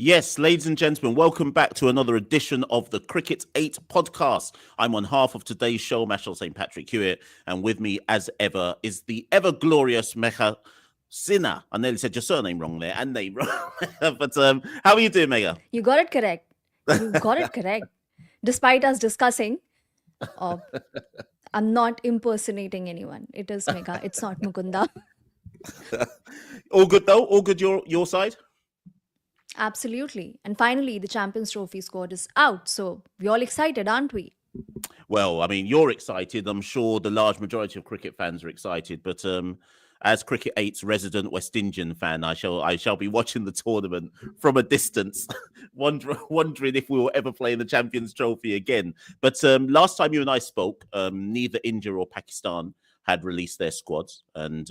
Yes, ladies and gentlemen, welcome back to another edition of the Cricket8 Podcast. I'm on half of today's show, Machel St. Patrick Hewitt, and with me, as ever, is the ever-glorious Megha Sinha. I nearly said your surname wrong there, and name wrong. But how are you doing, Megha? You got it correct. You got it correct. Despite us discussing, uh, I'm not impersonating anyone. It is Megha. It's not Mukunda. All good, though? All good your side? Absolutely. And finally, the Champions Trophy squad is out. So we're all excited, aren't we? Well, I mean, you're excited. I'm sure the large majority of cricket fans are excited. But as Cricket8's resident West Indian fan, I shall be watching the tournament from a distance, wondering if we will ever play in the Champions Trophy again. But last time you and I spoke, neither India or Pakistan had released their squads, and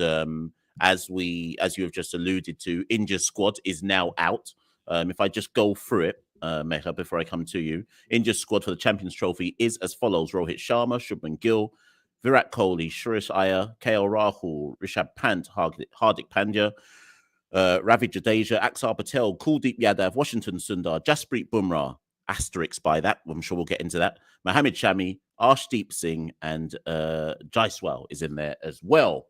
as you have just alluded to, India's squad is now out. If I just go through it, Megha, before I come to you, India's squad for the Champions Trophy is as follows: Rohit Sharma, Shubman Gill, Virat Kohli, Suresh Iyer, KL Rahul, Rishabh Pant, Hardik Pandya, Ravi Jadeja, Axar Patel, Kuldeep Yadav, Washington Sundar, Jasprit Bumrah, asterisk by that, I'm sure we'll get into that, Mohammad Shami, Arshdeep Singh, and Jaiswal is in there as well.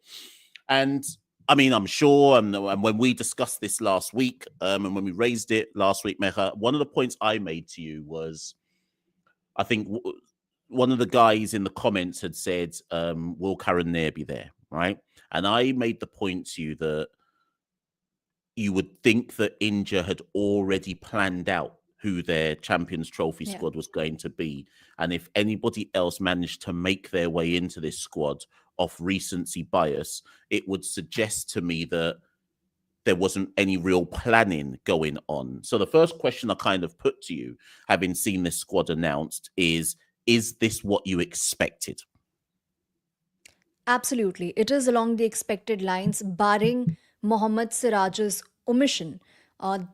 And I mean, I'm sure, and when we discussed this last week, and when we raised it last week, Megha, one of the points I made to you was, I think one of the guys in the comments had said, will Karen Nair be there, right? And I made the point to you that you would think that India had already planned out who their Champions Trophy squad was going to be. And if anybody else managed to make their way into this squad off recency bias, it would suggest to me that there wasn't any real planning going on. So the first question I kind of put to you, having seen this squad announced, is this what you expected? Absolutely. It is along the expected lines, barring Mohammad Siraj's omission.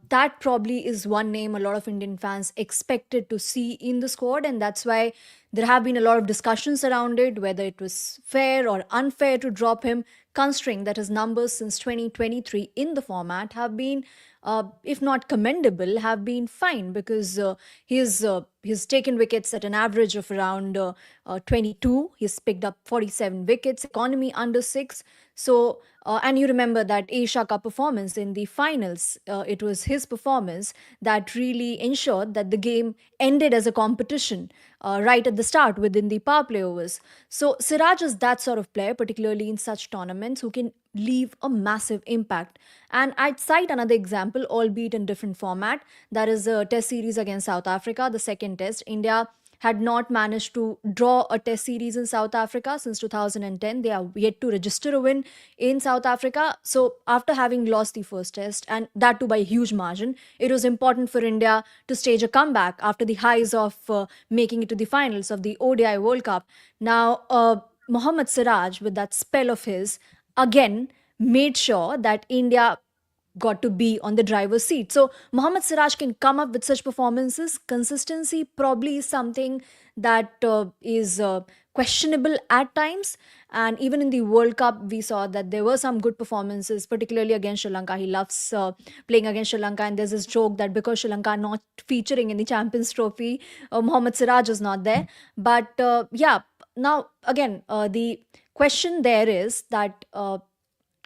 That probably is one name a lot of Indian fans expected to see in the squad, and that's why there have been a lot of discussions around it, whether it was fair or unfair to drop him, considering that his numbers since 2023 in the format have been, if not commendable, have been fine because he's taken wickets at an average of around 22. He's picked up 47 wickets, economy under 6. So, and you remember that Asia Cup performance in the finals, it was his performance that really ensured that the game ended as a competition right at the start within the power play overs. So, Siraj is that sort of player, particularly in such tournaments, who can leave a massive impact. And I'd cite another example, albeit in different format. That is a test series against South Africa, the second test. India had not managed to draw a test series in South Africa since 2010. They are yet to register a win in South Africa. So, after having lost the first test, and that too by a huge margin, it was important for India to stage a comeback after the highs of making it to the finals of the ODI World Cup. Now, Mohammad Siraj, with that spell of his, again made sure that India got to be on the driver's seat. So Mohammad Siraj can come up with such performances. Consistency probably is something that is questionable at times. And even in the World Cup, we saw that there were some good performances, particularly against Sri Lanka. He loves playing against Sri Lanka. And there's this joke that because Sri Lanka are not featuring in the Champions Trophy, Mohammad Siraj is not there. But now again, the question there is that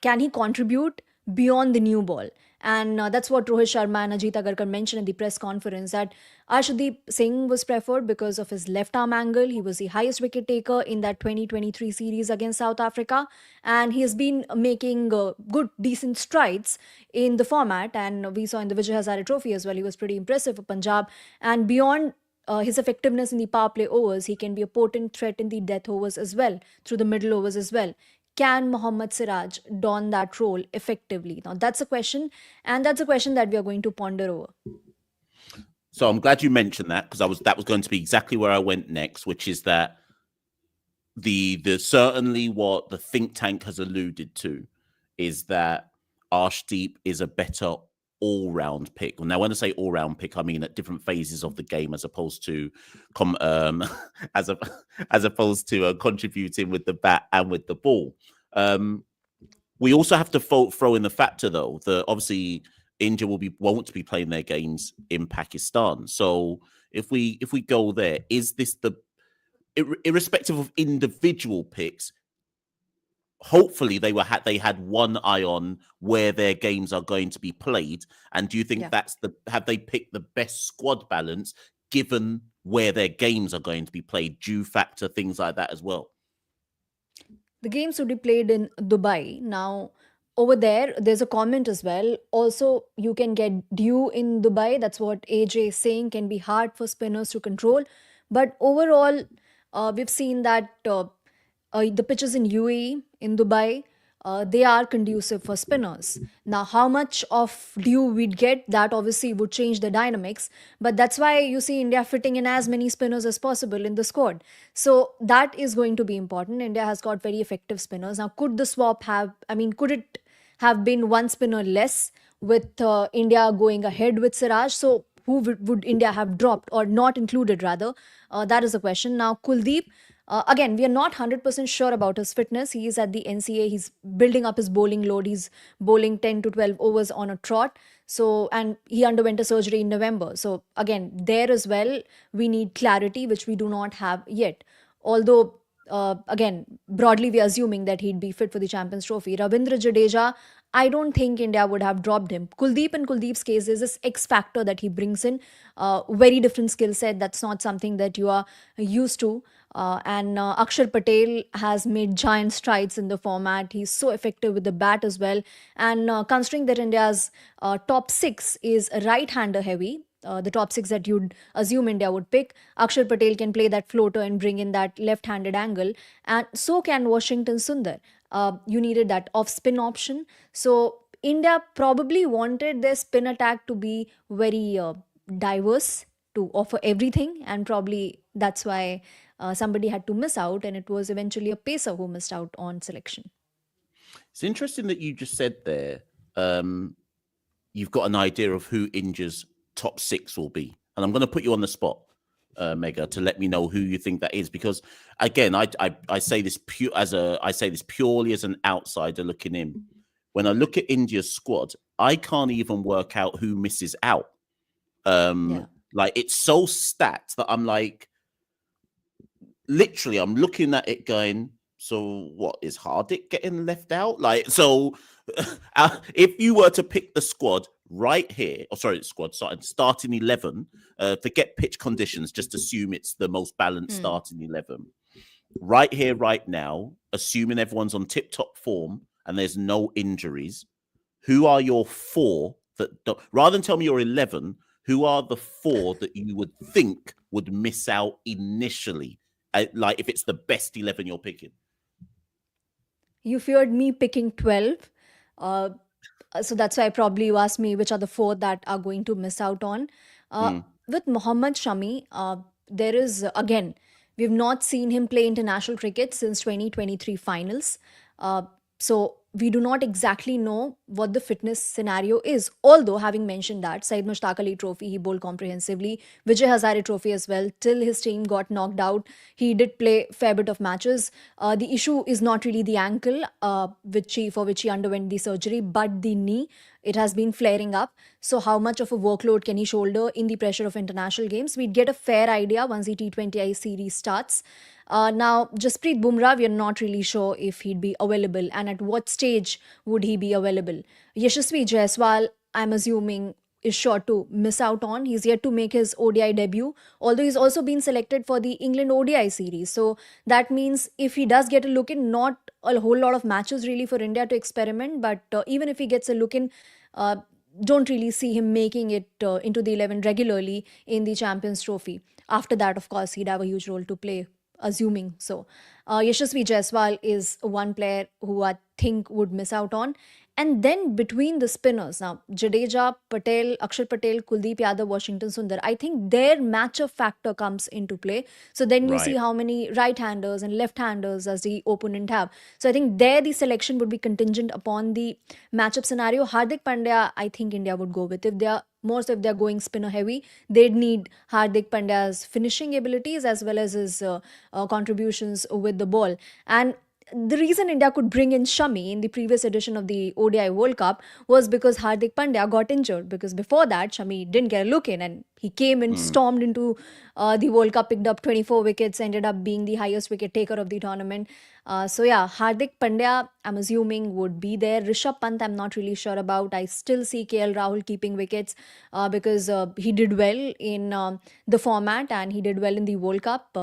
can he contribute beyond the new ball? And that's what Rohit Sharma and Ajit Agarkar mentioned in the press conference, that Arshdeep Singh was preferred because of his left arm angle. He was the highest wicket taker in that 2023 series against South Africa. And he has been making good, decent strides in the format. And we saw in the Vijay Hazare Trophy as well, he was pretty impressive for Punjab. And beyond his effectiveness in the power play overs, he can be a potent threat in the death overs as well, through the middle overs as well. Can Mohammad Siraj don that role effectively? Now, that's a question, and that's a question that we are going to ponder over. So I'm glad you mentioned that, because that was going to be exactly where I went next, which is that the certainly what the think tank has alluded to is that Arshdeep is a better all-round pick. Now, when I say all-round pick, I mean at different phases of the game, as opposed to contributing with the bat and with the ball. We also have to throw in the factor, though, that obviously India won't be playing their games in Pakistan. So if we go there, is this irrespective of individual picks? Hopefully they had one eye on where their games are going to be played. And do you think Yeah. have they picked the best squad balance given where their games are going to be played? Due factor things like that as well. The games would be played in Dubai. Now, over there, there's a comment as well. Also, you can get dew in Dubai. That's what AJ is saying, can be hard for spinners to control. But overall, we've seen that the pitches in UAE, in Dubai, they are conducive for spinners. Now, how much of dew we'd get, that obviously would change the dynamics. But that's why you see India fitting in as many spinners as possible in the squad. So that is going to be important. India has got very effective spinners. Now, could the swap have, I mean, could it have been one spinner less with India going ahead with Siraj? So who would India have dropped or not included rather? That is the question. Now, Kuldeep, again, we are not 100% sure about his fitness. He is at the NCA. He's building up his bowling load. He's bowling 10 to 12 overs on a trot. So, and he underwent a surgery in November. So, again, there as well, we need clarity, which we do not have yet. Although, again, broadly, we're assuming that he'd be fit for the Champions Trophy. Ravindra Jadeja, I don't think India would have dropped him. Kuldeep, in Kuldeep's case, is this X factor that he brings in. Very different skill set. That's not something that you are used to. And Akshar Patel has made giant strides in the format. He's so effective with the bat as well. And considering that India's top six is right-hander heavy, the top six that you'd assume India would pick, Akshar Patel can play that floater and bring in that left-handed angle. And so can Washington Sundar. You needed that off-spin option. So India probably wanted their spin attack to be very diverse, to offer everything, and probably that's why somebody had to miss out, and it was eventually a pacer who missed out on selection. It's interesting that you just said there, you've got an idea of who India's top six will be. And I'm going to put you on the spot, Megha, to let me know who you think that is. Because again, I say this purely as an outsider looking in. When I look at India's squad, I can't even work out who misses out. Like, it's so stacked that I'm like, literally, I'm looking at it going, so what, is Hardik getting left out? Like, so if you were to pick the squad right here, starting 11, forget pitch conditions, just assume it's the most balanced starting 11. Right here, right now, assuming everyone's on tip-top form and there's no injuries, who are your four that don't, rather than tell me you're 11, who are the four that you would think would miss out initially? Like, if it's the best 11 you're picking. You feared me picking 12. So that's why probably you asked me which are the four that are going to miss out on. With Mohammad Shami, there is, again, we've not seen him play international cricket since 2023 finals. So we do not exactly know what the fitness scenario is. Although, having mentioned that, Syed Mushtaq Ali Trophy, he bowled comprehensively. Vijay Hazare Trophy as well. Till his team got knocked out, he did play a fair bit of matches. The issue is not really the ankle, for which he underwent the surgery, but the knee. It has been flaring up. So how much of a workload can he shoulder in the pressure of international games? We'd get a fair idea once the T20I series starts. Now, Jasprit Bumrah, we are not really sure if he'd be available and at what stage would he be available. Yashasvi Jaiswal, I'm assuming, is sure to miss out on. He's yet to make his ODI debut, although he's also been selected for the England ODI series. So that means if he does get a look in, not a whole lot of matches really for India to experiment, but even if he gets a look in, don't really see him making it into the 11 regularly in the Champions Trophy. After that, of course, he'd have a huge role to play, assuming so. Yashasvi Jaiswal is one player who I think would miss out on. And then between the spinners, now Jadeja, Patel, Akshar Patel, Kuldeep Yadav, Washington Sundar, I think their matchup factor comes into play. So then you see how many right-handers and left-handers does the opponent have. So I think there the selection would be contingent upon the matchup scenario. Hardik Pandya, I think India would go with. If they're going spinner heavy, they'd need Hardik Pandya's finishing abilities as well as his contributions with the ball. And the reason India could bring in Shami in the previous edition of the ODI World Cup was because Hardik Pandya got injured. Because before that, Shami didn't get a look in, and he came and Mm. stormed into the World Cup, picked up 24 wickets, ended up being the highest wicket taker of the tournament. So yeah, Hardik Pandya, I'm assuming, would be there. Rishabh Pant, I'm not really sure about. I still see KL Rahul keeping wickets because he did well in the format and he did well in the World Cup,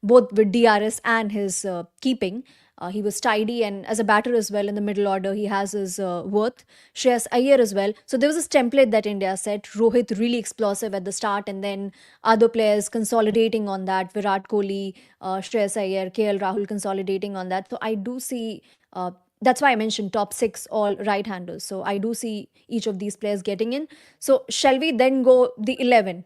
both with DRS and his keeping. He was tidy, and as a batter as well in the middle order, he has his worth. Shreyas Iyer as well. So there was this template that India set. Rohit really explosive at the start, and then other players consolidating on that. Virat Kohli, Shreyas Iyer, KL Rahul consolidating on that. So I do see. That's why I mentioned top six all right-handers. So I do see each of these players getting in. So shall we then go the 11?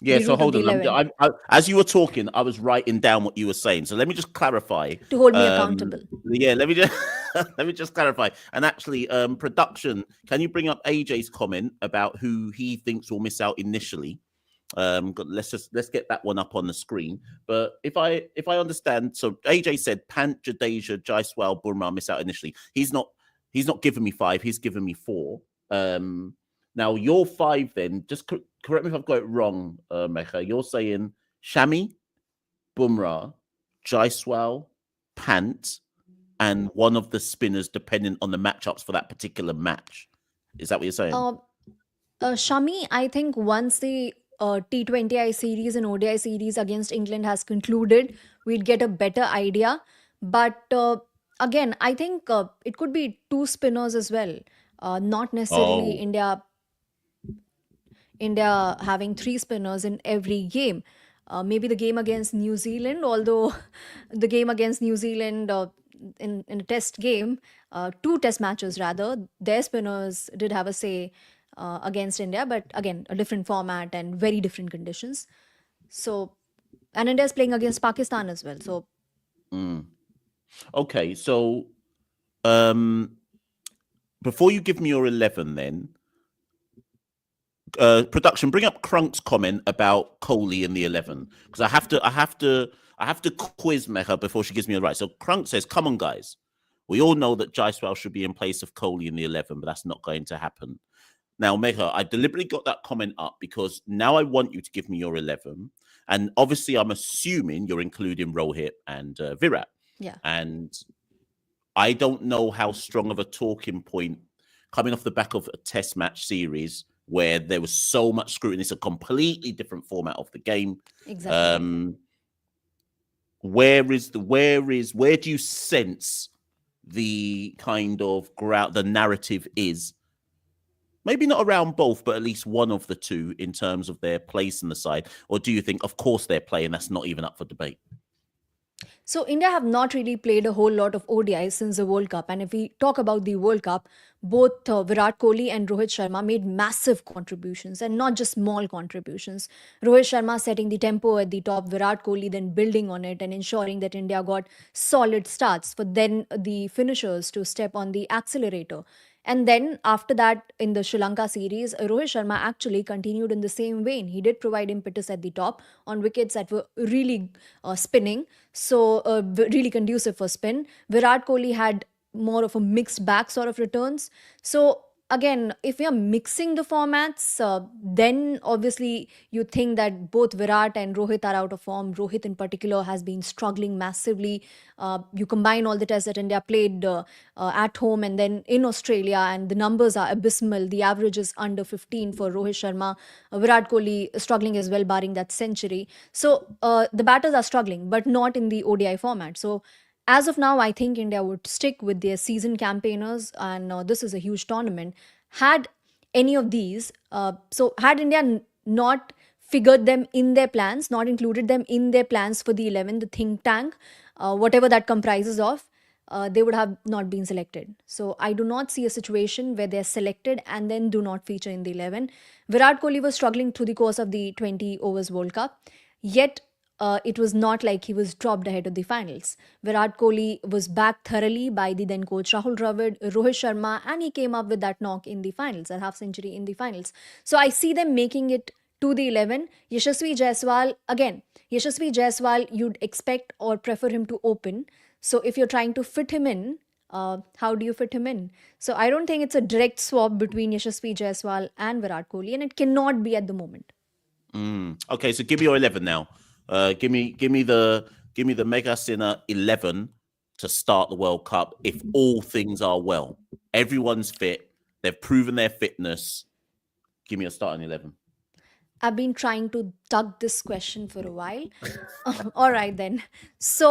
Yeah, The so route of hold the on. 11 As you were talking, I was writing down what you were saying. So let me just clarify. to hold me accountable. Yeah, let me just let me just clarify. And actually, production, can you bring up AJ's comment about who he thinks will miss out initially? Let's get that one up on the screen. But if I understand, so AJ said Pant, Jadeja, Jaiswal, Bumrah miss out initially. He's not giving me 5. He's giving me 4. Now your 5 then, just correct me if I've got it wrong, Megha. You're saying Shami, Bumrah, Jaiswal, Pant, and one of the spinners, depending on the matchups for that particular match. Is that what you're saying? Shami, I think once the T20I series and ODI series against England has concluded, we'd get a better idea. But again, I think it could be 2 spinners as well. Not necessarily Oh, India having 3 spinners in every game. Maybe the game against New Zealand, although the game against New Zealand in a test game, 2 test matches rather, their spinners did have a say against India, but again, a different format and very different conditions. So, and India is playing against Pakistan as well. So, okay. So, before you give me your 11, then production, bring up Crunk's comment about Kohli in the 11 because I have to quiz Megha before she gives me the right. So Crunk says, "Come on, guys, we all know that Jaiswal should be in place of Kohli in the 11, but that's not going to happen." Now, Megha, I deliberately got that comment up because now I want you to give me your 11, and obviously I'm assuming you're including Rohit and Virat. yeah. And I don't know how strong of a talking point coming off the back of a test match series where there was so much scrutiny. It's a completely different format of the game. Exactly. Where do you sense the kind of the narrative is? Maybe not around both, but at least one of the two in terms of their place in the side. Or do you think, of course, they're playing? That's not even up for debate. So India have not really played a whole lot of ODIs since the World Cup. And if we talk about the World Cup, both Virat Kohli and Rohit Sharma made massive contributions and not just small contributions. Rohit Sharma setting the tempo at the top, Virat Kohli then building on it and ensuring that India got solid starts for then the finishers to step on the accelerator. And then after that, in the Sri Lanka series, Rohit Sharma actually continued in the same vein. He did provide impetus at the top on wickets that were really spinning, so really conducive for spin. Virat Kohli had more of a mixed bag sort of returns. So again, if we are mixing the formats, then obviously you think that both Virat and Rohit are out of form. Rohit in particular has been struggling massively. You combine all the tests that India played at home and then in Australia, and the numbers are abysmal. The average is under 15 for Rohit Sharma. Virat Kohli struggling as well, barring that century. So the batters are struggling, but not in the ODI format. So as of now, I think India would stick with their season campaigners, and this is a huge tournament. Had any of these, had India not figured them in their plans, not included them in their plans for the 11, the think tank, whatever that comprises of, they would have not been selected. So I do not see a situation where they're selected and then do not feature in the 11. Virat Kohli was struggling through the course of the 20 overs World Cup, yet it was not like he was dropped ahead of the finals. Virat Kohli was backed thoroughly by the then coach Rahul Dravid, Rohit Sharma, and he came up with that knock in the finals, a half century in the finals. So I see them making it to the 11. Yashasvi Jaiswal, again, Yashasvi Jaiswal, you'd expect or prefer him to open. So if you're trying to fit him in, how do you fit him in? So I don't think it's a direct swap between Yashasvi Jaiswal and Virat Kohli, and it cannot be at the moment. Okay, so give me your 11 now. Give me the Mega Sinner 11 to start the World Cup if all things are well. Everyone's fit. They've proven their fitness. Give me a starting 11. I've been trying to duck this question for a while. All right, then. So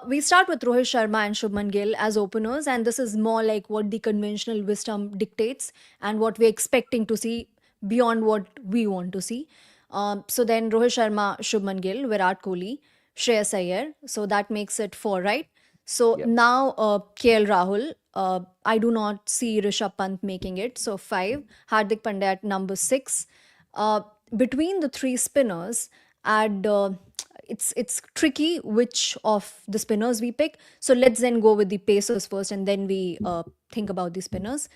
we start with Rohit Sharma and Shubman Gill as openers, and this is more like what the conventional wisdom dictates and what we're expecting to see beyond what we want to see. So then Rohit Sharma, Shubman Gill, Virat Kohli, Shreyas Iyer. So that makes it four, right? So Yep. now KL Rahul. I do not see Rishabh Pant making it. So five. Hardik Pandya at number six. Uh, Between the three spinners, and it's tricky which of the spinners we pick. So let's then go with the pacers first, and then we think about the spinners.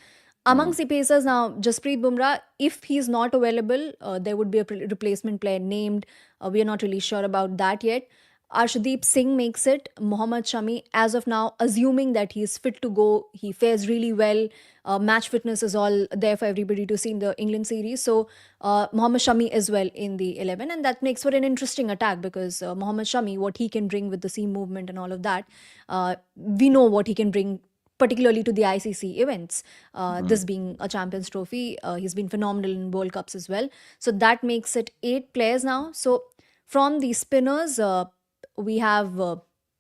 Amongst the pacers now, Jasprit Bumrah, if he's not available, there would be a replacement player named. We are not really sure about that yet. Arshdeep Singh makes it. Mohammad Shami, as of now, assuming that he's fit to go, he fares really well. Match fitness is all there for everybody to see in the England series. So Mohammad Shami is well in the 11, and that makes for an interesting attack because Mohammad Shami, what he can bring with the seam movement and all of that, we know what he can bring particularly to the ICC events. This being a Champions Trophy, he's been phenomenal in World Cups as well. So that makes it 8 players now. So from the spinners, we have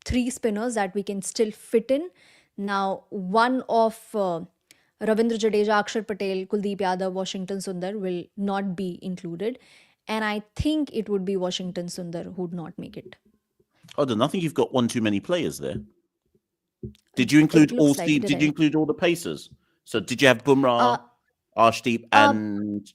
three spinners that we can still fit in. Now, one of Ravindra Jadeja, Akshar Patel, Kuldeep Yadav, Washington Sundar will not be included. And I think it would be Washington Sundar who would not make it. Hold on, I think you've got one too many players there. Did you include all looks like, Steve? did Did I? you include all the pacers? So did you have Bumrah, Arshdeep, and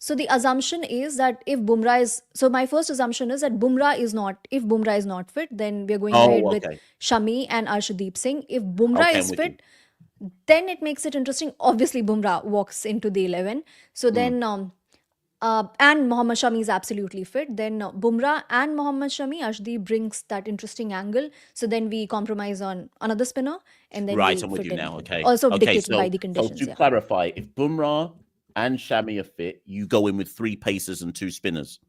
So the assumption is that if Bumrah is, so my first assumption is that if Bumrah is not fit, then we're going ahead with okay, Shami and Arshdeep Singh. If Bumrah okay, I'm is with you. fit, then it makes it interesting. Obviously, Bumrah walks into the 11. So then, and Mohammad Shami is absolutely fit. Then Bumrah and Mohammad Shami, Arshdeep brings that interesting angle. So then we compromise on another spinner, and then Right, we I'm with fit you in. now. Okay, Also okay. dictated by the So conditions. to Yeah. clarify, if Bumrah and Shami are fit, you go in with three pacers and two spinners.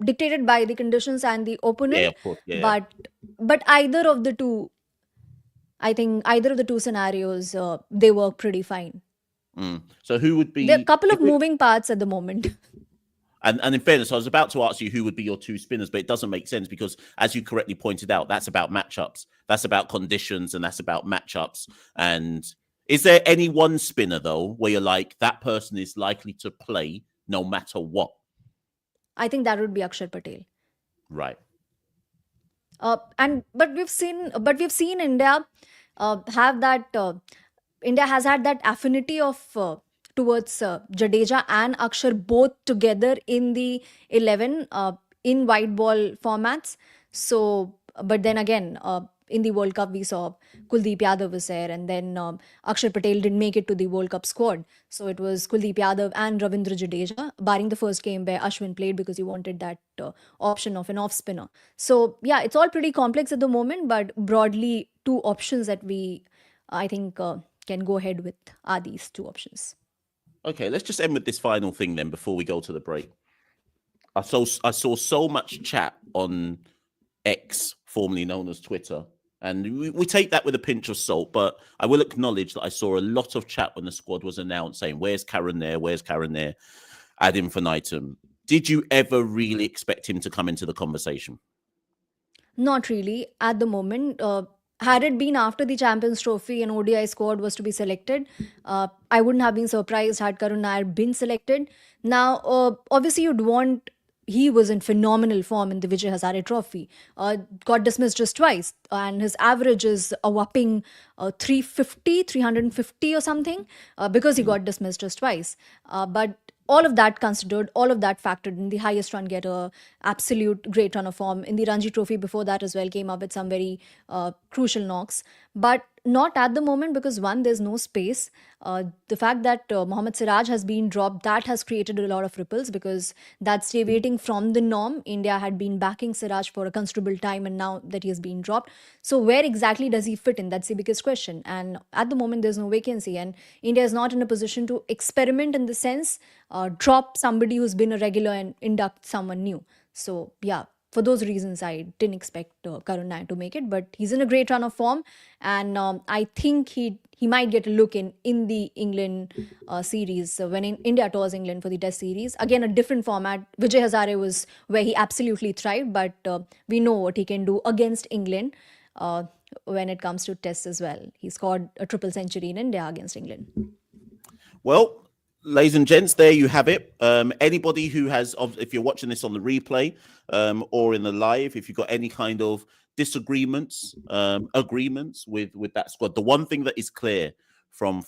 Dictated by the conditions and the opponent. Yeah, of course. Yeah. But either of the two, I think either of the two scenarios, they work pretty fine. So who would There are a be couple of moving parts at the moment. And in fairness, I was about to ask you who would be your two spinners, but it doesn't make sense because, as you correctly pointed out, that's about matchups. That's about conditions, and that's about matchups. And is there any one spinner though where you're like that person is likely to play no matter what? I think that would be Akshar Patel. Right. But we've seen India have that. India has had that affinity of towards Jadeja and Akshar both together in the 11 in white ball formats. So, but then again, in the World Cup we saw Kuldeep Yadav was there, and then Akshar Patel didn't make it to the World Cup squad. So it was Kuldeep Yadav and Ravindra Jadeja, barring the first game where Ashwin played because he wanted that option of an off spinner. So yeah, it's all pretty complex at the moment, but broadly, two options that we, I think, can go ahead with are these two options. Okay, let's just end with this final thing then before we go to the break. I saw so much chat on X, formerly known as Twitter, and we take that with a pinch of salt, but I will acknowledge that I saw a lot of chat when the squad was announced saying, where's Karen there? Where's Karen there? Ad infinitum. Did you ever really expect him to come into the conversation? Not really at the moment. Had it been after the Champions Trophy and ODI squad was to be selected, I wouldn't have been surprised had Karun Nair been selected. Now, obviously, you'd want. He was in phenomenal form in the Vijay Hazare Trophy. Got dismissed just twice, and his average is a whopping 350 or something because he got dismissed just twice. But all of that considered, all of that factored in, the highest run getter, absolute great run of form in the Ranji Trophy before that as well, came up with some very crucial knocks. But not at the moment, because one, there's no space. The fact that Mohammad Siraj has been dropped, that has created a lot of ripples, because that's deviating from the norm. India had been backing Siraj for a considerable time, and now that he has been dropped, so where exactly does he fit in? That's the biggest question. And at the moment, there's no vacancy, and India is not in a position to experiment in the sense, drop somebody who's been a regular and induct someone new. So yeah, for those reasons, I didn't expect Karun Nair to make it, but he's in a great run of form, and I think he might get a look in the England series, when India tours England for the Test series. Again, a different format. Vijay Hazare was where he absolutely thrived, but we know what he can do against England. When it comes to tests as well, he scored a triple century in India against England. Well, ladies and gents, there you have it. Anybody who has, if you're watching this on the replay or in the live, if you've got any kind of disagreements, agreements with that squad, the one thing that is clear from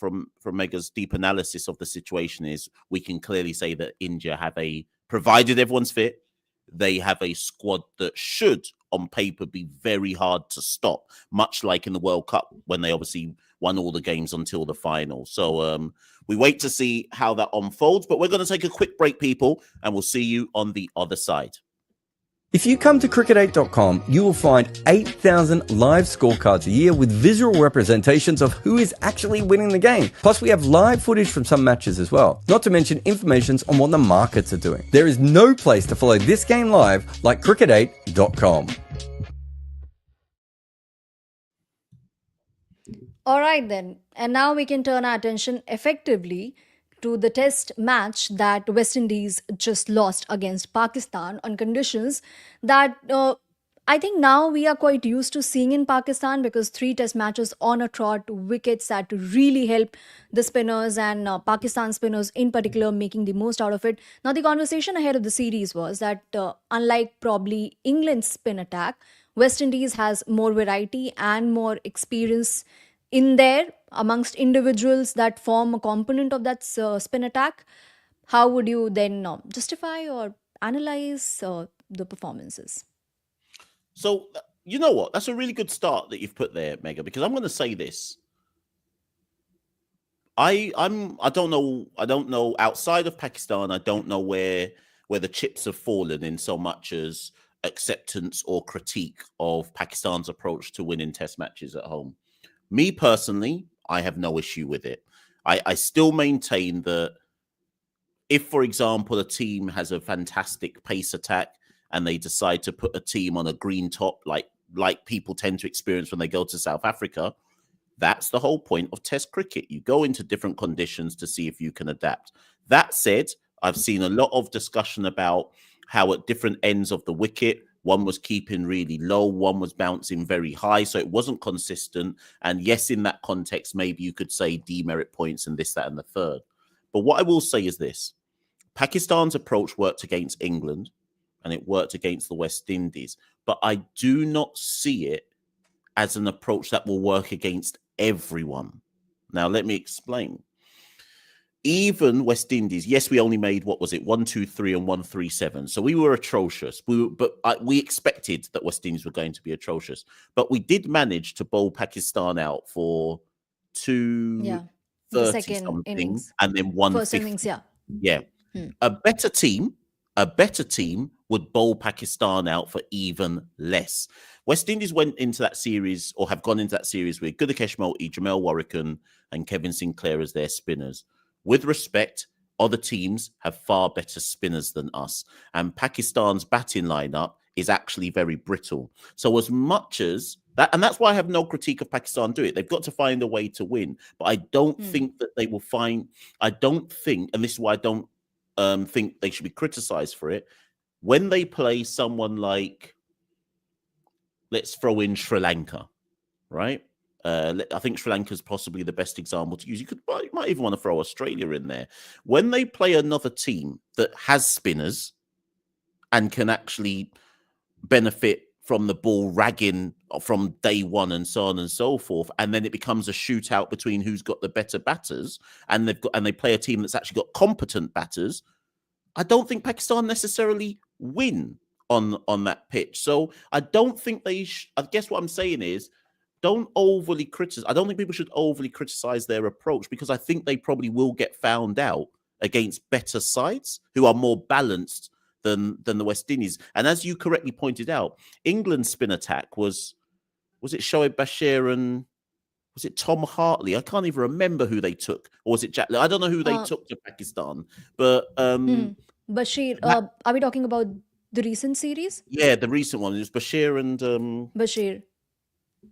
Megha's deep analysis of the situation is we can clearly say that India have provided everyone's fit, they have a squad that should, on paper, be very hard to stop, much like in the World Cup when they obviously won all the games until the final. So we wait to see how that unfolds, but we're going to take a quick break, people, and we'll see you on the other side. If you come to cricket8.com, you will find 8,000 live scorecards a year with visual representations of who is actually winning the game. Plus, we have live footage from some matches as well. Not to mention information on what the markets are doing. There is no place to follow this game live like cricket8.com. All right, then. And now we can turn our attention effectively to the test match that West Indies just lost against Pakistan, on conditions that I think now we are quite used to seeing in Pakistan, because 3 test matches on a trot, wickets that really help the spinners, and Pakistan spinners in particular making the most out of it. Now, the conversation ahead of the series was that unlike probably England's spin attack, West Indies has more variety and more experience in there amongst individuals that form a component of that spin attack. How would you then justify or analyze the performances? So you know what? That's a really good start that you've put there, Megha, because I'm going to say this. I don't know outside of Pakistan. I don't know where the chips have fallen in so much as acceptance or critique of Pakistan's approach to winning test matches at home. Me personally, I have no issue with it. I still maintain that if, for example, a team has a fantastic pace attack and they decide to put a team on a green top, like people tend to experience when they go to South Africa, that's the whole point of Test cricket. You go into different conditions to see if you can adapt. That said, I've seen a lot of discussion about how at different ends of the wicket, one was keeping really low, one was bouncing very high, so it wasn't consistent. And yes, in that context, maybe you could say demerit points and this, that, and the third. But what I will say is this. Pakistan's approach worked against England and it worked against the West Indies. But I do not see it as an approach that will work against everyone. Now, let me explain. Even West Indies, yes, we only made, 1, 2, 3 and 137. So we were atrocious. We expected that West Indies were going to be atrocious. But we did manage to bowl Pakistan out for 230 something innings. And then 150. First innings, yeah. Yeah. A better team would bowl Pakistan out for even less. West Indies went into that series, or have gone into that series, with Gudakesh Moulty, Jamel Warrican and Kevin Sinclair as their spinners. With respect, other teams have far better spinners than us. And Pakistan's batting lineup is actually very brittle. So as much as that, and that's why I have no critique of Pakistan do it. They've got to find a way to win. But I don't think that they will find, I don't think, and this is why I don't think they should be criticized for it, when they play someone like, let's throw in Sri Lanka, right? I think Sri Lanka is possibly the best example to use. You might even want to throw Australia in there. When they play another team that has spinners and can actually benefit from the ball ragging from day one and so on and so forth, and then it becomes a shootout between who's got the better batters, and they play a team that's actually got competent batters, I don't think Pakistan necessarily win on that pitch. So I don't think I guess what I'm saying is, don't overly criticize. I don't think people should overly criticize their approach, because I think they probably will get found out against better sides who are more balanced than the West Indies. And as you correctly pointed out, England's spin attack was it Shoaib Bashir and was it Tom Hartley? I can't even remember who they took, or was it Jack? I don't know who they took to Pakistan, but Bashir, are we talking about the recent series? Yeah, the recent one. It was Bashir and Bashir.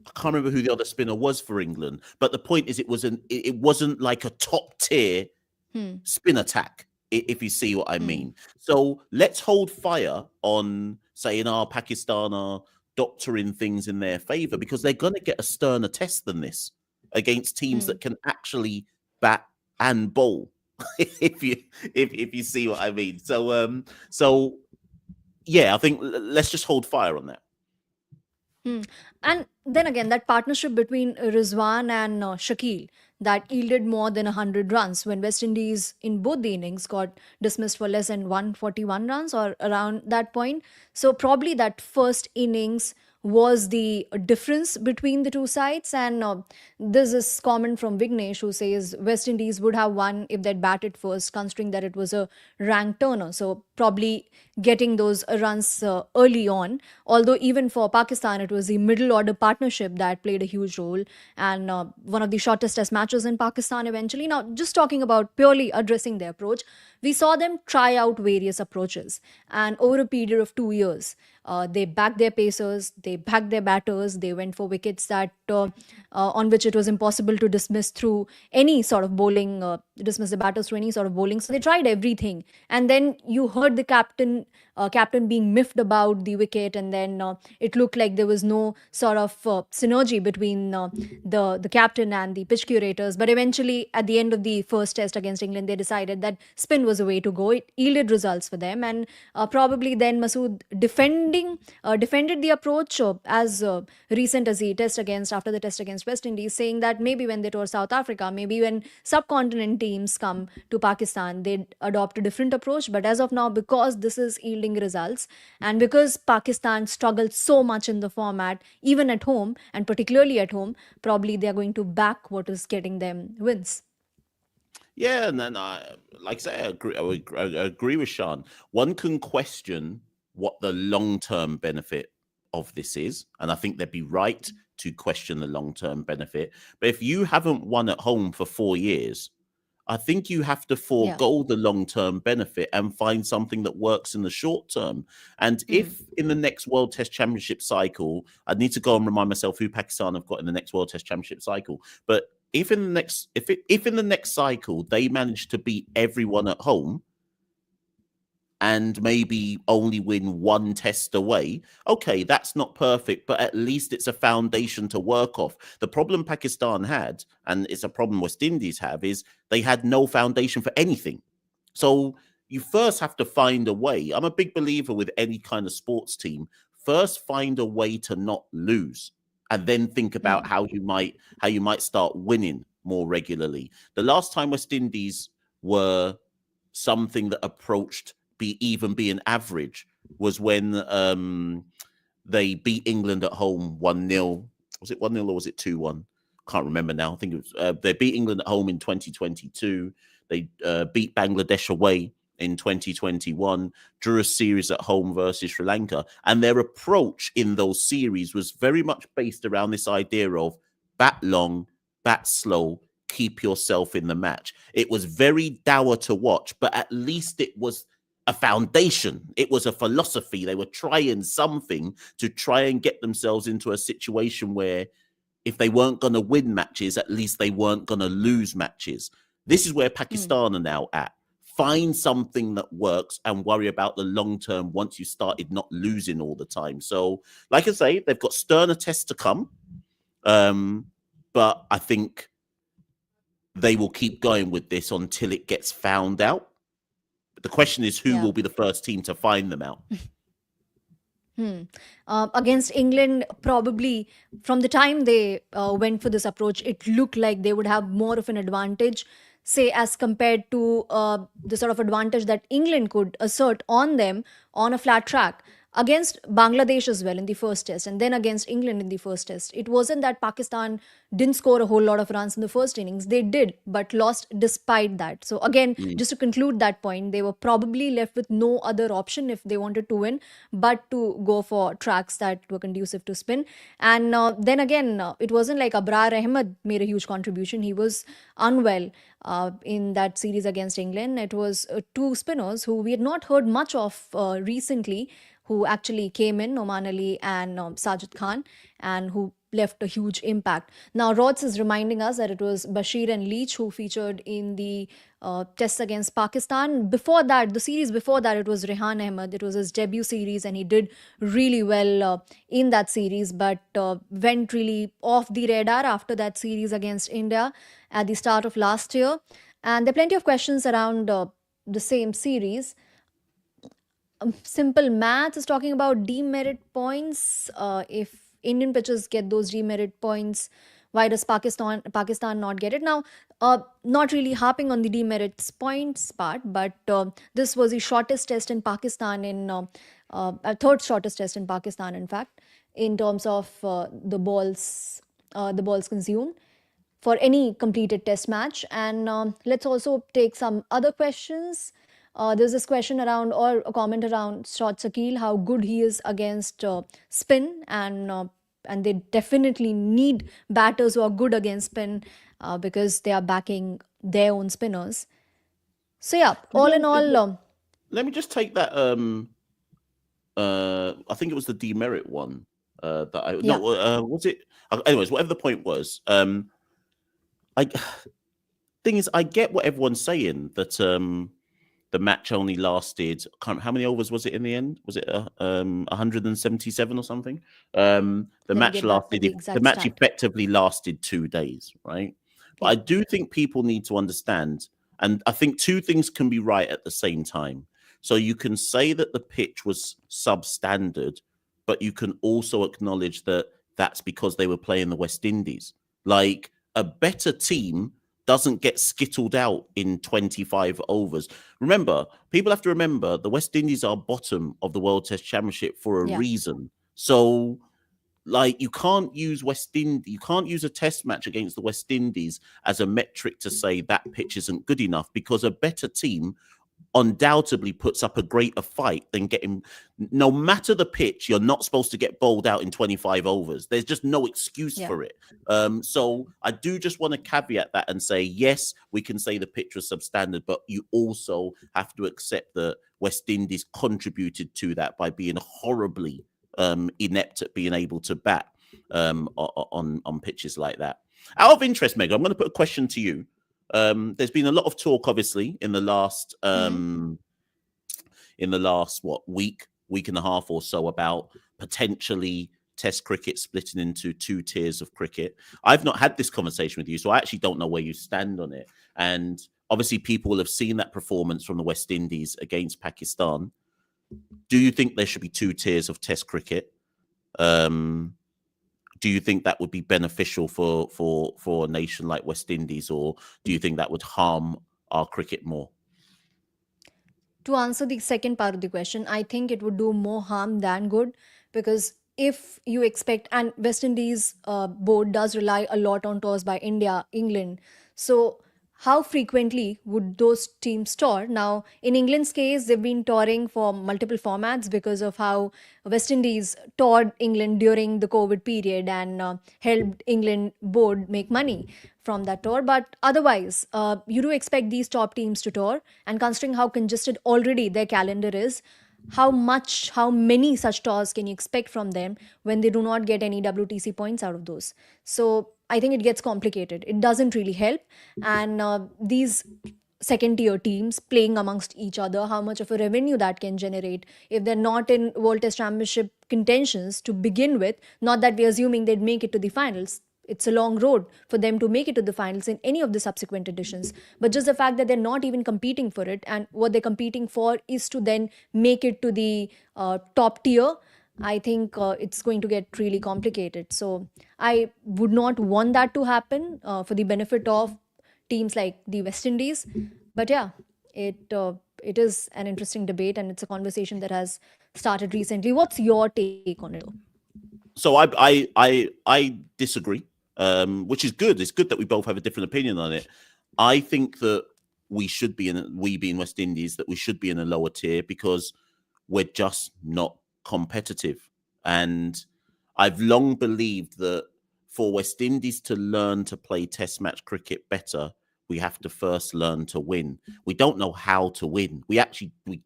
I can't remember who the other spinner was for England. But the point is, it wasn't like a top tier spin attack, if you see what I mean. So let's hold fire on saying Pakistan are doctoring things in their favor, because they're going to get a sterner test than this against teams that can actually bat and bowl. if you see what I mean. So yeah, I think let's just hold fire on that. And then again, that partnership between Rizwan and Shakil that yielded more than 100 runs when West Indies in both the innings got dismissed for less than 141 runs or around that point. So probably that first innings was the difference between the two sides. And this is comment from Vignesh, who says West Indies would have won if they'd batted first, considering that it was a ranked turner. So probably getting those runs early on. Although even for Pakistan, it was the middle order partnership that played a huge role, and one of the shortest test matches in Pakistan eventually. Now, just talking about purely addressing their approach, we saw them try out various approaches, and over a period of 2 years, they backed their pacers, they backed their batters, they went for wickets that on which it was impossible to dismiss through any sort of bowling, dismiss the batters through any sort of bowling. So they tried everything, and then you heard the captain being miffed about the wicket, and then it looked like there was no sort of synergy between the captain and the pitch curators. But eventually, at the end of the first test against England, they decided that spin was the way to go. It yielded results for them, and probably then Masood defended the approach as recent as the test after the test against West Indies, saying that maybe when they tour South Africa, maybe when subcontinent teams come to Pakistan, they adopt a different approach. But as of now, because this is yielding results, and because Pakistan struggled so much in the format, even at home, and particularly at home, probably they are going to back what is getting them wins. Yeah, and then like I say, I agree with Sean. One can question what the long-term benefit of this is, and I think they'd be right to question the long-term benefit. But if you haven't won at home for 4 years, I think you have to forego the long-term benefit and find something that works in the short term. And if in the next World Test Championship cycle, I need to go and remind myself who Pakistan have got in the next World Test Championship cycle. But if in the next cycle they manage to beat everyone at home and maybe only win one test away, okay, that's not perfect, but at least it's a foundation to work off. The problem Pakistan had, and it's a problem West Indies have, is they had no foundation for anything. So you first have to find a way. I'm a big believer with any kind of sports team. First, find a way to not lose, and then think about how you might start winning more regularly. The last time West Indies were something that approached being average was when they beat England at home 1-0. Was it 1-0 or was it 2-1? Can't remember now. I think it was they beat England at home in 2022. They beat Bangladesh away in 2021, drew a series at home versus Sri Lanka. And their approach in those series was very much based around this idea of bat long, bat slow, keep yourself in the match. It was very dour to watch, but at least it was a foundation. It was a philosophy. They were trying something to try and get themselves into a situation where if they weren't going to win matches, at least they weren't going to lose matches. This is where Pakistan are now at. Find something that works and worry about the long term once you started not losing all the time. So, like I say, they've got sterner tests to come. But I think they will keep going with this until it gets found out. The question is who will be the first team to find them out. Against England, probably from the time they went for this approach, it looked like they would have more of an advantage, say, as compared to the sort of advantage that England could assert on them on a flat track. against Bangladesh as well in the first test, and then against England in the first test. It wasn't that Pakistan didn't score a whole lot of runs in the first innings. They did, but lost despite that. So, again, Mm. just to conclude that point, they were probably left with no other option if they wanted to win but to go for tracks that were conducive to spin. And then again, it wasn't like Abrar Ahmed made a huge contribution. He was unwell in that series against England. It was two spinners who we had not heard much of recently, who actually came in, Oman Ali and Sajid Khan, and who left a huge impact. Now, Rods is reminding us that it was Bashir and Leach who featured in the tests against Pakistan. Before that, the series before that, it was Rehan Ahmed. It was his debut series, and he did really well in that series, but went really off the radar after that series against India at the start of last year. And there are plenty of questions around the same series. Simple math is talking about demerit points. If Indian pitchers get those demerit points, why does Pakistan not get it? Now, not really harping on the demerits points part, but this was the shortest test in Pakistan third shortest test in Pakistan, in fact, in terms of the balls consumed for any completed test match. And let's also take some other questions. There's this question around, or a comment around Shot Shakil, how good he is against spin, and they definitely need batters who are good against spin because they are backing their own spinners. So yeah, all in all, Let me just take that. I think it was the demerit one. Was it? Anyways, whatever the point was. Thing is, I get what everyone's saying, that the match only lasted. How many overs was it in the end? Was it 177 or something? The match effectively lasted 2 days, right? But I do think people need to understand, and I think two things can be right at the same time. So you can say that the pitch was substandard, but you can also acknowledge that that's because they were playing the West Indies. Like, a better team doesn't get skittled out in 25 overs. Remember, people have to remember the West Indies are bottom of the World Test Championship for a reason. So, like, you can't use a test match against the West Indies as a metric to say that pitch isn't good enough, because a better team undoubtedly puts up a greater fight than getting. No matter the pitch, you're not supposed to get bowled out in 25 overs. There's just no excuse for it. So I do just want to caveat that and say, yes, we can say the pitch was substandard, but you also have to accept that West Indies contributed to that by being horribly inept at being able to bat on pitches like that. Out of interest, Megha, I'm going to put a question to you. There's been a lot of talk, obviously, in the last week and a half or so, about potentially Test cricket splitting into two tiers of cricket. I've not had this conversation with you, so I actually don't know where you stand on it. And obviously, people will have seen that performance from the West Indies against Pakistan. Do you think there should be two tiers of Test cricket? Do you think that would be beneficial for a nation like West Indies, or do you think that would harm our cricket more? To answer the second part of the question, I think it would do more harm than good, because if you expect, and West Indies board does rely a lot on tours by India, England. So how frequently would those teams tour? Now, in England's case, they've been touring for multiple formats because of how West Indies toured England during the COVID period and helped England board make money from that tour. But otherwise, you do expect these top teams to tour, and considering how congested already their calendar is, how many such tours can you expect from them when they do not get any WTC points out of those? So I think it gets complicated. It doesn't really help. And these second tier teams playing amongst each other, how much of a revenue that can generate if they're not in World Test Championship contentions to begin with. Not that we're assuming they'd make it to the finals. It's a long road for them to make it to the finals in any of the subsequent editions. But just the fact that they're not even competing for it, and what they're competing for is to then make it to the top tier, I think it's going to get really complicated. So I would not want that to happen for the benefit of teams like the West Indies. But yeah, it is an interesting debate, and it's a conversation that has started recently. What's your take on it? So I disagree, which is good. It's good that we both have a different opinion on it. I think that we being West Indies, that we should be in a lower tier because we're just not competitive. And I've long believed that for West Indies to learn to play Test match cricket better, we have to first learn to win. We don't know how to win. We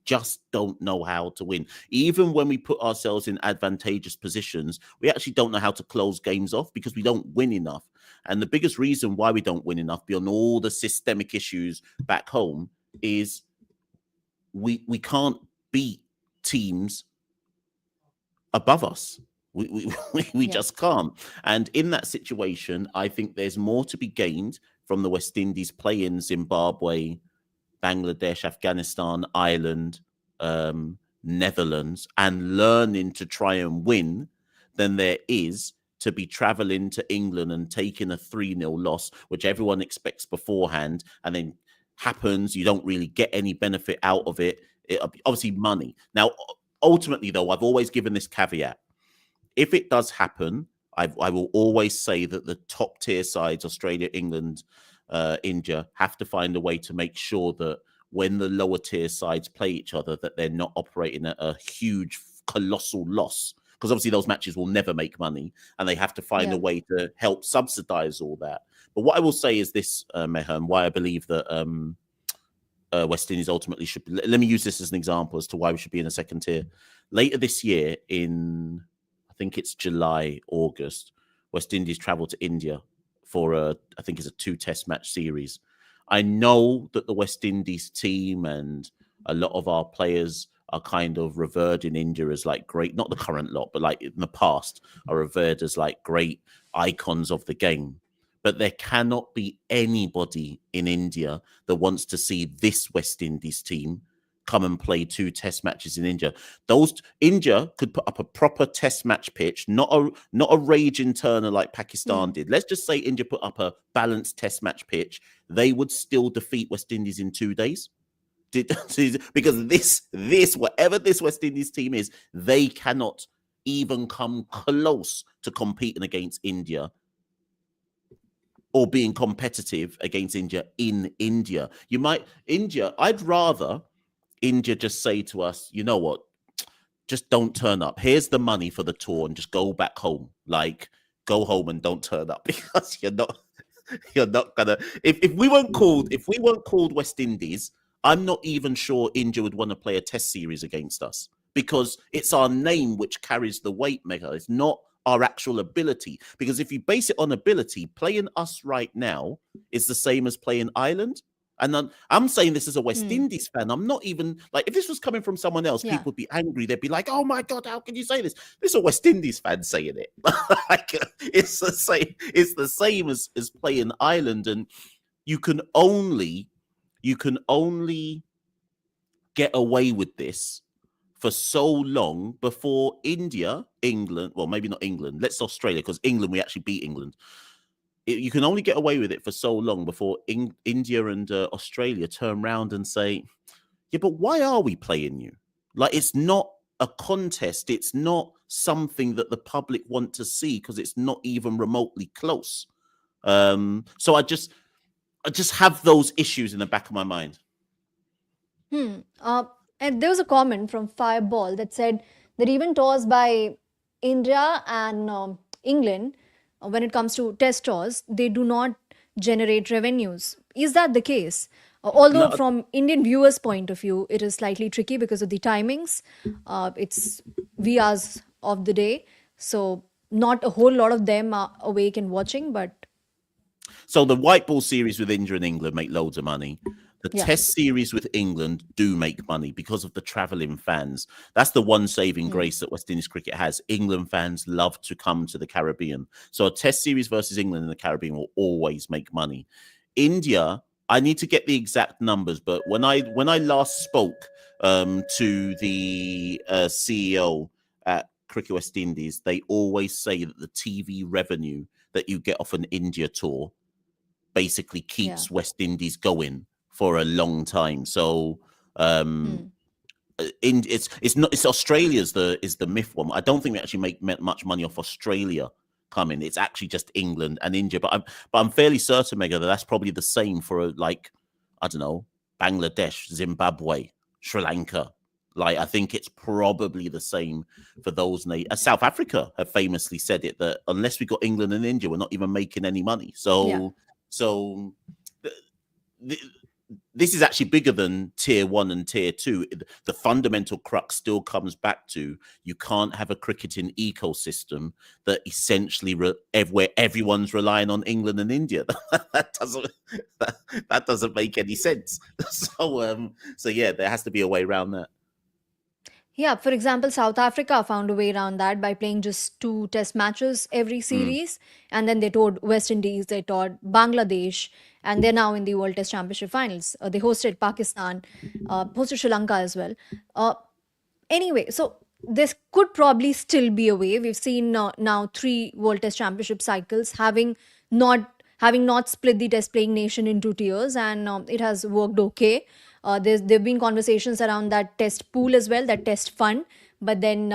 just don't know how to win. Even when we put ourselves in advantageous positions, we actually don't know how to close games off because we don't win enough. And the biggest reason why we don't win enough, beyond all the systemic issues back home, is we can't beat teams above us. We just can't. And in that situation, I think there's more to be gained from the West Indies playing Zimbabwe, Bangladesh, Afghanistan, Ireland, Netherlands, and learning to try and win than there is to be traveling to England and taking a 3-0 loss, which everyone expects beforehand, and then happens. You don't really get any benefit out of it. Obviously, money. Now, ultimately, though, I've always given this caveat. If it does happen, I will always say that the top tier sides, Australia, England, India, have to find a way to make sure that when the lower tier sides play each other, that they're not operating at a huge, colossal loss. Because obviously those matches will never make money, and they have to find a way to help subsidize all that. But what I will say is this, Megha, and why I believe that West Indies ultimately should be. Let me use this as an example as to why we should be in a second tier. Later this year, in I think it's July, August, West Indies travel to India for I think it's a 2-test match series. I know that the West Indies team and a lot of our players are kind of revered in India as like great, not the current lot, but like in the past are revered as like great icons of the game. But there cannot be anybody in India that wants to see this West Indies team come and play 2 test matches in India. India could put up a proper test match pitch, not a raging turner like Pakistan did. Let's just say India put up a balanced test match pitch. They would still defeat West Indies in 2 days. Because this whatever this West Indies team is, they cannot even come close to competing against India or being competitive against India in India. I'd rather India just say to us, you know what, just don't turn up. Here's the money for the tour and just go back home. Like, go home and don't turn up because you're not gonna. If we weren't called West Indies, I'm not even sure India would want to play a test series against us because it's our name which carries the weight, Megha. It's not our actual ability. Because if you base it on ability, playing us right now is the same as playing Ireland. And I'm saying this as a West Indies fan. I'm not even like, if this was coming from someone else, people would be angry. They'd be like, "Oh my God, how can you say this?" This is a West Indies fan saying it. Like, it's the same. It's the same as playing Ireland, and you can only get away with this for so long before India, England. Well, maybe not England. Let's Australia, because England, we actually beat England. You can only get away with it for so long before India and Australia turn around and say, yeah, but why are we playing you? Like, it's not a contest. It's not something that the public want to see because it's not even remotely close. So I just have those issues in the back of my mind. And there was a comment from Fireball that said that even tours by India and England, when it comes to test tours, they do not generate revenues. Is that the case? Although No. from Indian viewers' point of view, it is slightly tricky because of the timings. It's wee hours of the day. So not a whole lot of them are awake and watching, but So the white ball series with India and England make loads of money. The test series with England do make money because of the travelling fans. That's the one saving grace that West Indies cricket has. England fans love to come to the Caribbean. So a test series versus England in the Caribbean will always make money. India, I need to get the exact numbers, but when I last spoke to the CEO at Cricket West Indies, they always say that the TV revenue that you get off an India tour basically keeps West Indies going for a long time. So it's Australia's is the myth one. I don't think we actually make much money off Australia coming. It's actually just England and India. But I'm fairly certain, Megha, that that's probably the same for like, I don't know, Bangladesh, Zimbabwe, Sri Lanka. Like, I think it's probably the same for those. South Africa have famously said it, that unless we got England and India, we're not even making any money. So this is actually bigger than tier 1 and tier 2. The fundamental crux still comes back to, you can't have a cricketing ecosystem that essentially where everyone's relying on England and India. that doesn't make any sense. So yeah, there has to be a way around that. Yeah, for example, South Africa found a way around that by playing just 2 test matches every series. And then they toured West Indies, they toured Bangladesh, and they're now in the World Test Championship finals. They hosted Pakistan, hosted Sri Lanka as well. Anyway, so this could probably still be a way. We've seen now 3 World Test Championship cycles having not split the test playing nation into tiers, and it has worked okay. There've been conversations around that test pool as well, that test fund, but then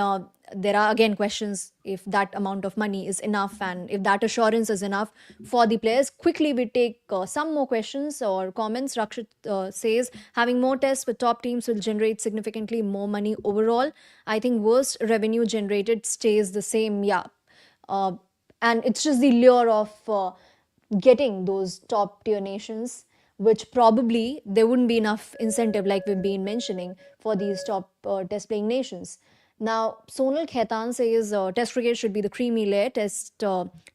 there are again questions if that amount of money is enough and if that assurance is enough for the players. Quickly, we take some more questions or comments. Rakshit says, having more tests with top teams will generate significantly more money overall. I think worst revenue generated stays the same. Yeah. And it's just the lure of getting those top tier nations, which probably there wouldn't be enough incentive, like we've been mentioning, for these top test playing nations. Now, Sonal Khaitan says test cricket should be the creamy layer. Test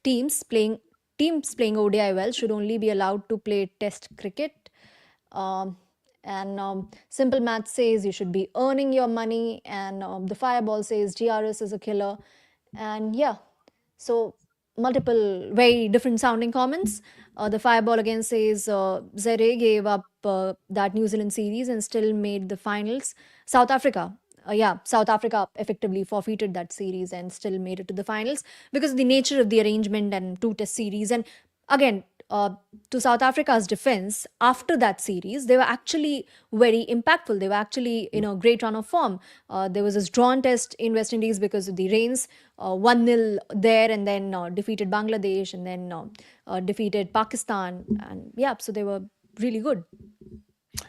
teams playing ODI well should only be allowed to play test cricket. And Simple Math says you should be earning your money. And the Fireball says GRS is a killer. And yeah, so multiple very different sounding comments. The Fireball again says Zere gave up that New Zealand series and still made the finals. South Africa effectively forfeited that series and still made it to the finals because of the nature of the arrangement and 2 test series. And again, to South Africa's defense, after that series, they were actually very impactful. They were actually in a great run of form. There was this drawn test in West Indies because of the rains, 1-0 there, and then defeated Bangladesh, and then defeated Pakistan. And yeah, so they were really good.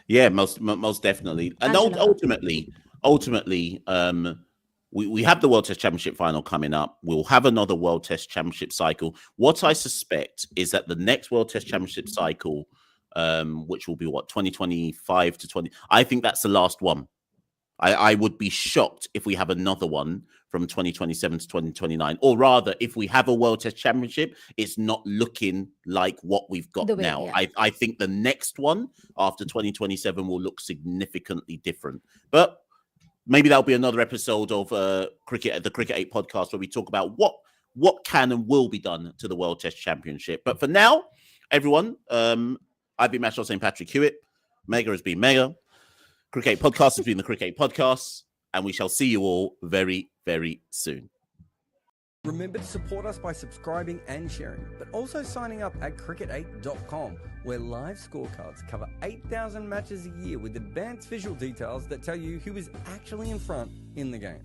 Yeah, most definitely. And ultimately, we have the World Test Championship final coming up. We'll have another World Test Championship cycle. What I suspect is that the next World Test Championship cycle, which will be 2025 to 20, I think that's the last one. I would be shocked if we have another one from 2027 to 2029, or rather, if we have a World Test Championship, it's not looking like what we've got now. Yeah. I think the next one after 2027 will look significantly different. But maybe that'll be another episode of the Cricket8 Podcast, where we talk about what can and will be done to the World Test Championship. But for now, everyone, I've been Machel St. Patrick Hewitt. Megha has been Megha. Cricket8 Podcast has been the Cricket8 Podcast, and we shall see you all very, very soon. Remember to support us by subscribing and sharing, but also signing up at Cricket8.com, where live scorecards cover 8,000 matches a year with advanced visual details that tell you who is actually in front in the game.